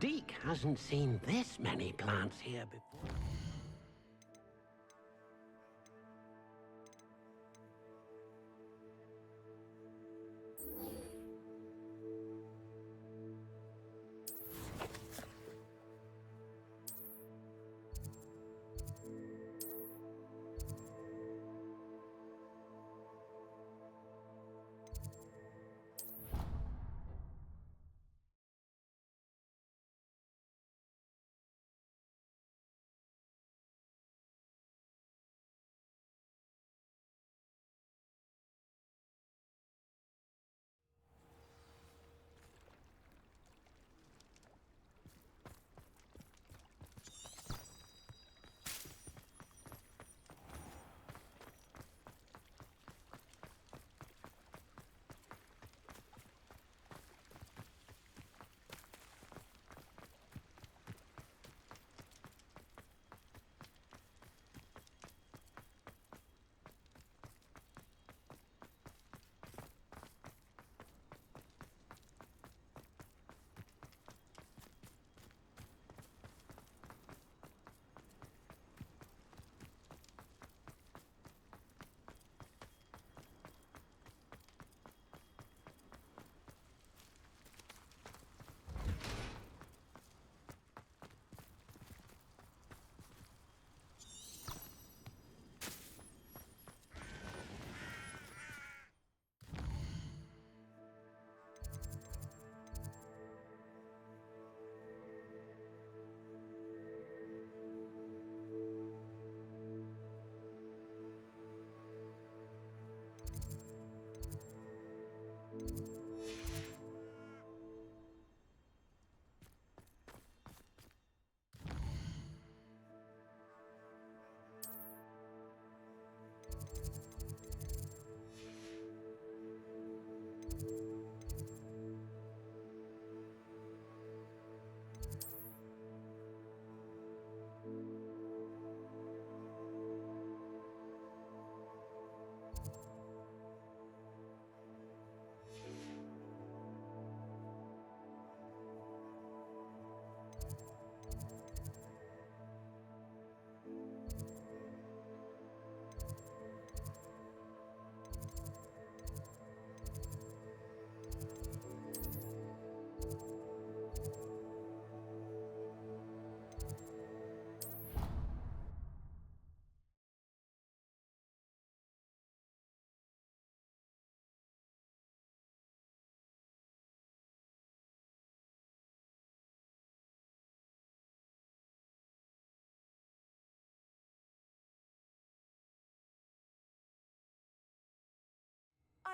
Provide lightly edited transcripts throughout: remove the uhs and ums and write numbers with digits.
Deke hasn't seen this many plants here before.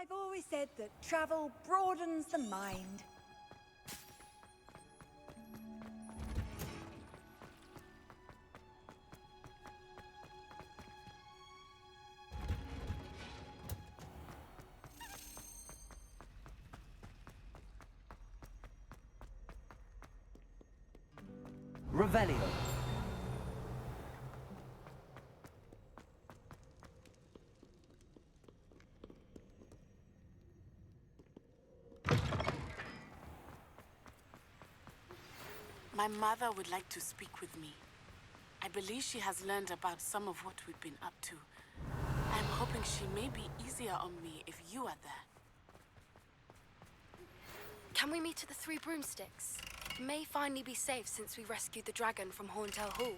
I've always said that travel broadens the mind. Revelio. My mother would like to speak with me. I believe she has learned about some of what we've been up to. I'm hoping she may be easier on me if you are there. Can we meet at the Three Broomsticks? It may finally be safe since we rescued the dragon from Horntail Hall.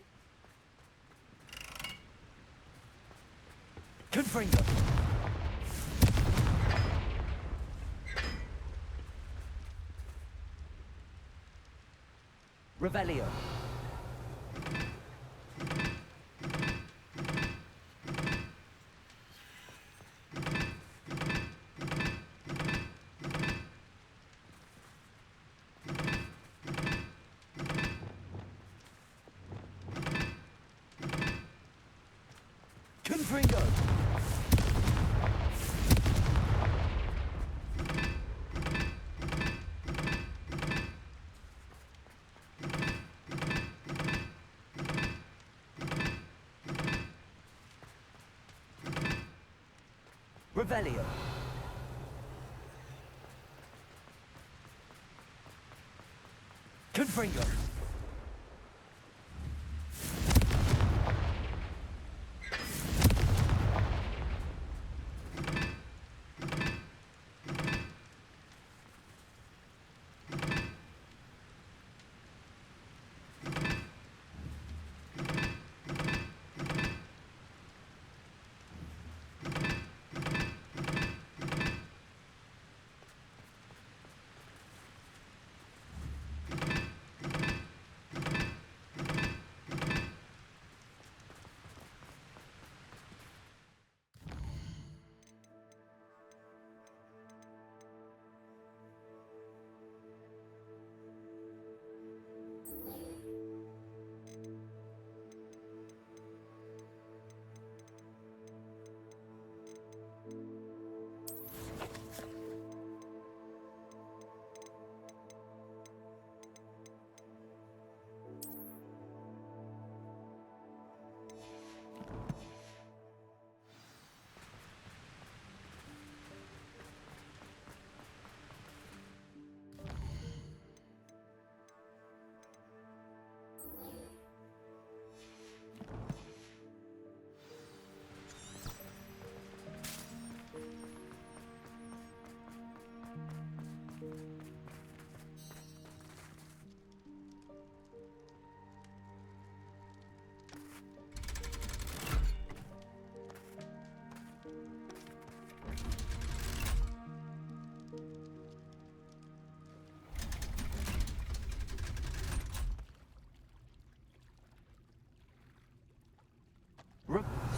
Confringo. Revelio. Confringo. Revelio. Confringo.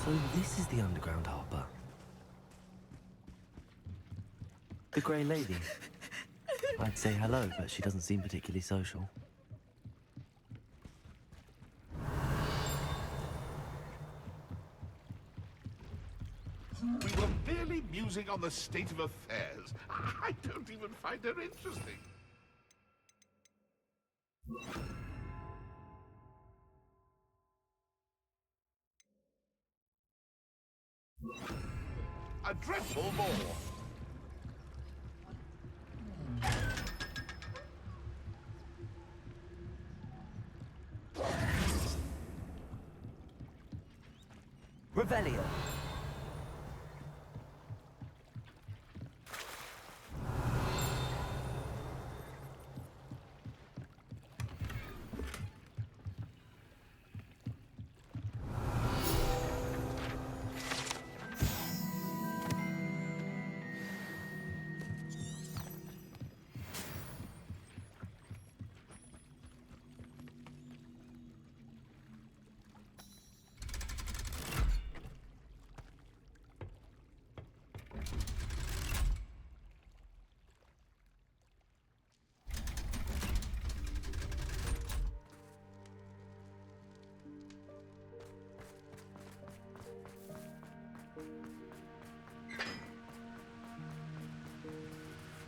So this is the underground harbour. The Grey Lady. I'd say hello, but she doesn't seem particularly social. We were merely musing on the state of affairs. I don't even find her interesting. A dreadful bore. Revelio.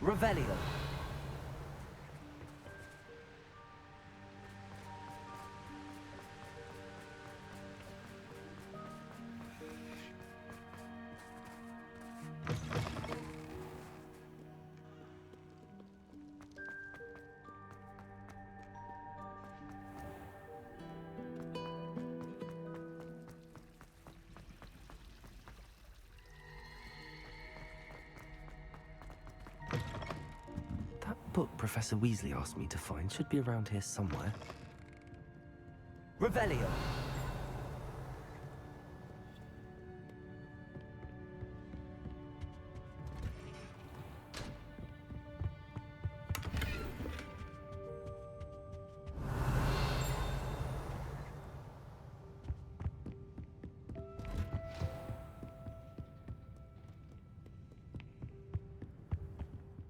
Revelio. Book Professor Weasley asked me to find should be around here somewhere. Revelio.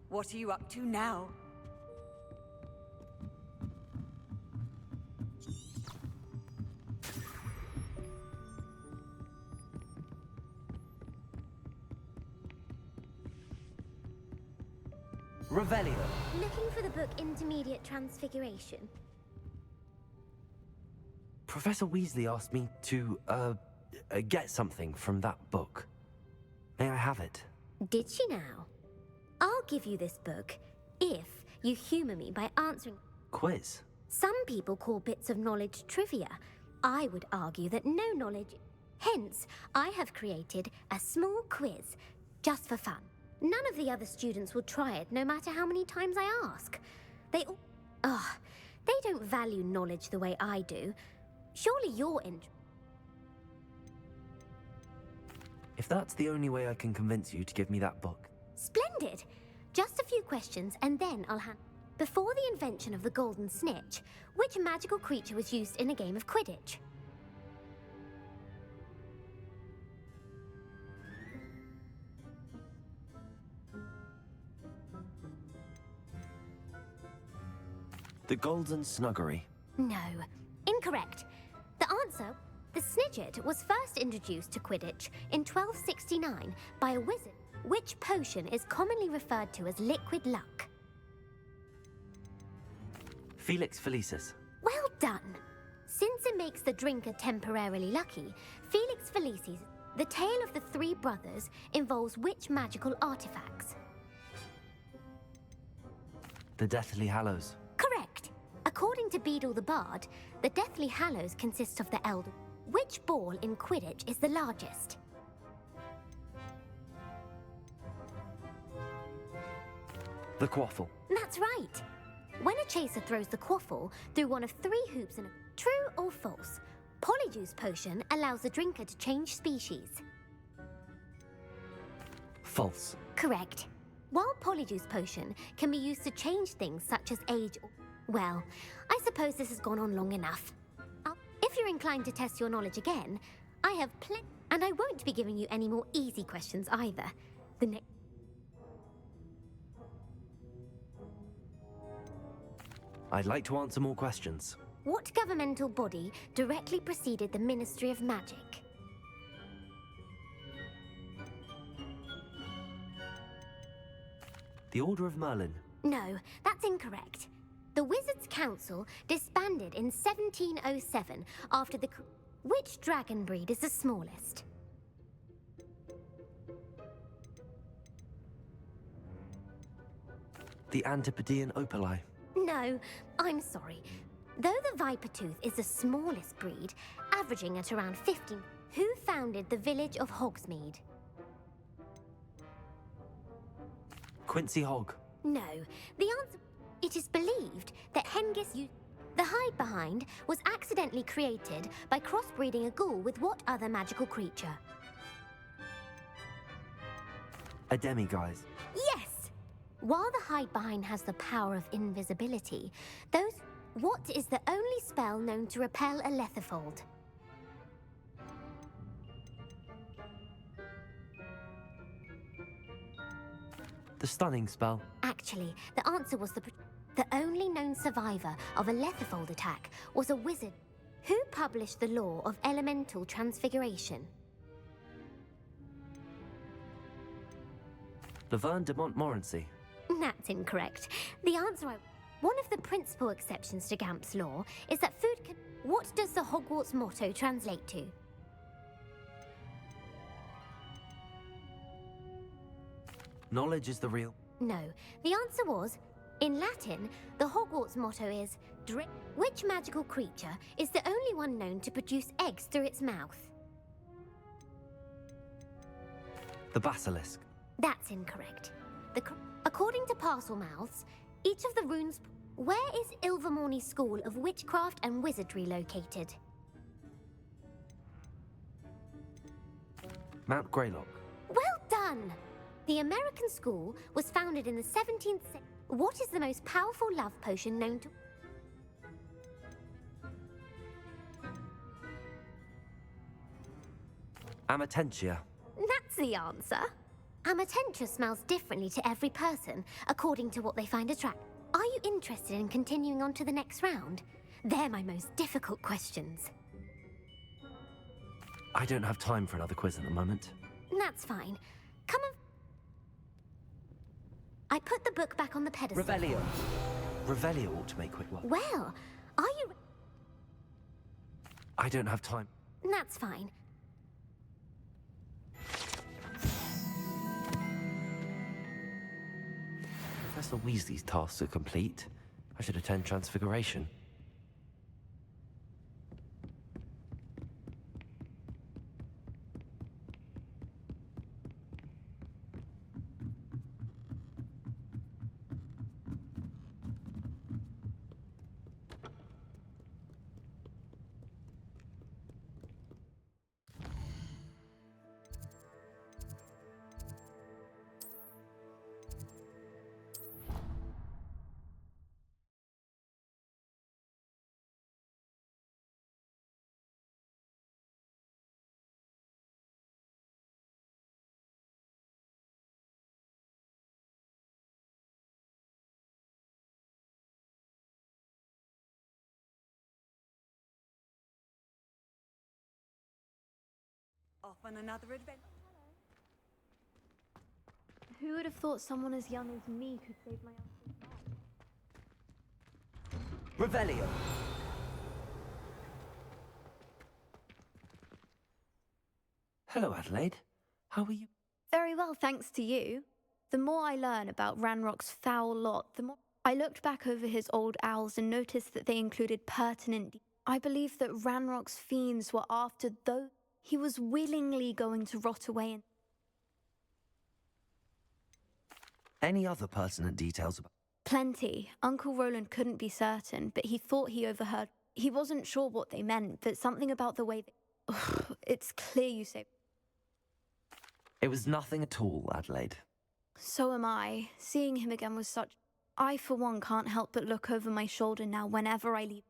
What are you up to now? Revelio. Looking for the book Intermediate Transfiguration. Professor Weasley asked me to, get something from that book. May I have it? Did she now? I'll give you this book if you humor me by answering. Quiz? Some people call bits of knowledge trivia. I would argue that no knowledge. Hence, I have created a small quiz just for fun. None of the other students will try it, no matter how many times I ask. They don't value knowledge the way I do. Surely you're in. If that's the only way I can convince you to give me that book. Splendid! Just a few questions and then I'll hand. Before the invention of the golden snitch, which magical creature was used in a game of Quidditch? The Golden Snuggery. No, incorrect. The answer, the Snidget, was first introduced to Quidditch in 1269 by a wizard. Which potion is commonly referred to as liquid luck? Felix Felicis. Well done. Since it makes the drinker temporarily lucky, Felix Felicis, the tale of the three brothers, involves which magical artifacts? The Deathly Hallows. Correct. According to Beadle the Bard, the Deathly Hallows consists of the Elder. Which ball in Quidditch is the largest? The Quaffle. That's right. When a chaser throws the quaffle through one of three hoops in a... True or false? Polyjuice potion allows the drinker to change species. False. Correct. While Polyjuice potion can be used to change things such as age or... Well, I suppose this has gone on long enough. If you're inclined to test your knowledge again, I have plenty... And I won't be giving you any more easy questions either. The next. I'd like to answer more questions. What governmental body directly preceded the Ministry of Magic? The Order of Merlin. No, that's incorrect. The Wizards' Council disbanded in 1707 after the... Which dragon breed is the smallest? The Antipodean Opali. No, I'm sorry. Though the Vipertooth is the smallest breed, averaging at around 15, who founded the village of Hogsmeade? Quincy Hogg. No, the answer... It is believed that Hengist used... The hide behind was accidentally created by crossbreeding a ghoul with what other magical creature? A demiguise. Yes! While the hide behind has the power of invisibility, those... What is the only spell known to repel a letherfold? The stunning spell. Actually, the answer was the only known survivor of a letherfold attack was a wizard. Who published the law of elemental transfiguration? Laverne de Montmorency. That's incorrect. The answer One of the principal exceptions to Gamp's law is that food can... What does the Hogwarts motto translate to? Knowledge is the real... No. The answer was, in Latin, the Hogwarts motto is... Which magical creature is the only one known to produce eggs through its mouth? The basilisk. That's incorrect. According to Parselmouths, each of the runes... Where is Ilvermorny School of Witchcraft and Wizardry located? Mount Greylock. Well done! The American school was founded in the 17th century. What is the most powerful love potion known to... Amatentia. That's the answer. Amatentia smells differently to every person, according to what they find attractive. Are you interested in continuing on to the next round? They're my most difficult questions. I don't have time for another quiz at the moment. That's fine. Come on. I put the book back on the pedestal. Revelio. Revelio ought to make quick work. Well, are you... I don't have time. That's fine. Professor Weasley's tasks are complete. I should attend Transfiguration. Off on another adventure. Who would have thought someone as young as me could save my uncle's life? Revelio. Hello, Adelaide. How are you? Very well, thanks to you. The more I learn about Ranrock's foul lot, the more... I looked back over his old owls and noticed that they included pertinent... I believe that Ranrock's fiends were after those... He was willingly going to rot away in... Any other pertinent details about... Plenty. Uncle Roland couldn't be certain, but he thought he overheard... He wasn't sure what they meant, but something about the way they... It's clear you say... It was nothing at all, Adelaide. So am I. Seeing him again was such... I, for one, can't help but look over my shoulder now whenever I leave.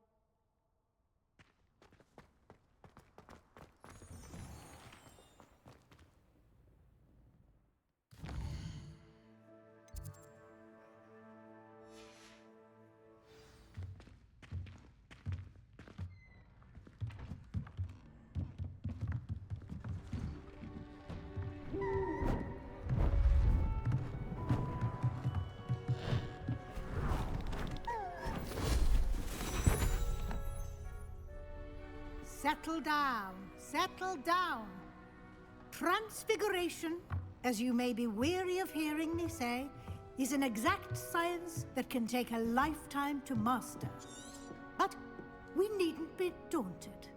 settle down. Settle down. Transfiguration, as you may be weary of hearing me say, is an exact science that can take a lifetime to master. But we needn't be daunted.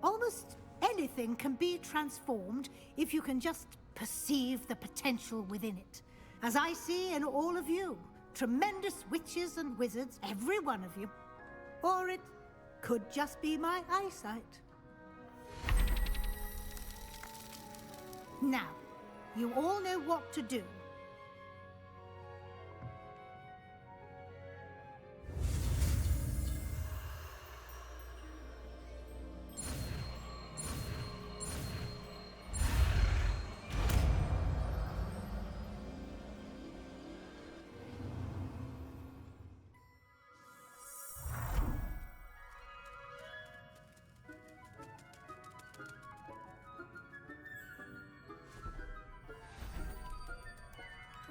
Almost anything can be transformed if you can just perceive the potential within it. As I see in all of you, tremendous witches and wizards, every one of you. Or it could just be my eyesight. Now, you all know what to do.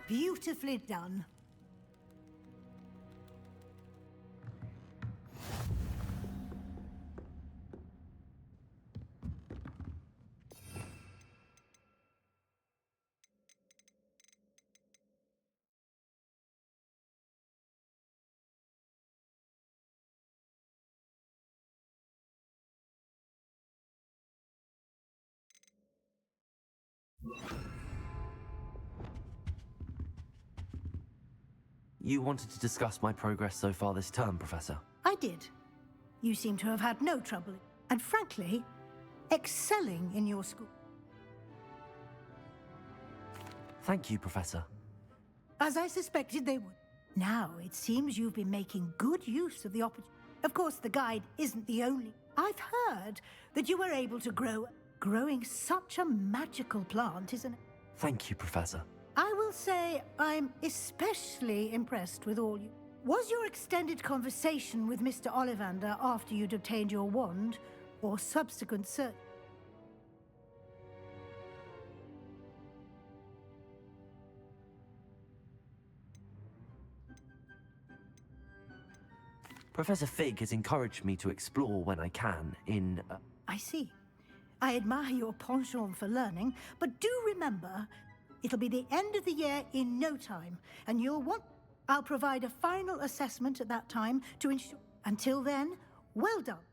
Beautifully done. You wanted to discuss my progress so far this term, Professor? I did. You seem to have had no trouble, and frankly, excelling in your school. Thank you, Professor. As I suspected they would. Now, it seems you've been making good use of the opportunity. Of course, the guide isn't the only. I've heard that you were able to grow. Growing such a magical plant, isn't it? Thank you, Professor. I will say I'm especially impressed with all you. Was your extended conversation with Mr. Ollivander after you'd obtained your wand, or subsequent search? Professor Fig has encouraged me to explore when I can in... I see. I admire your penchant for learning, but do remember, it'll be the end of the year in no time, and you'll want... I'll provide a final assessment at that time to ensure... Until then, well done.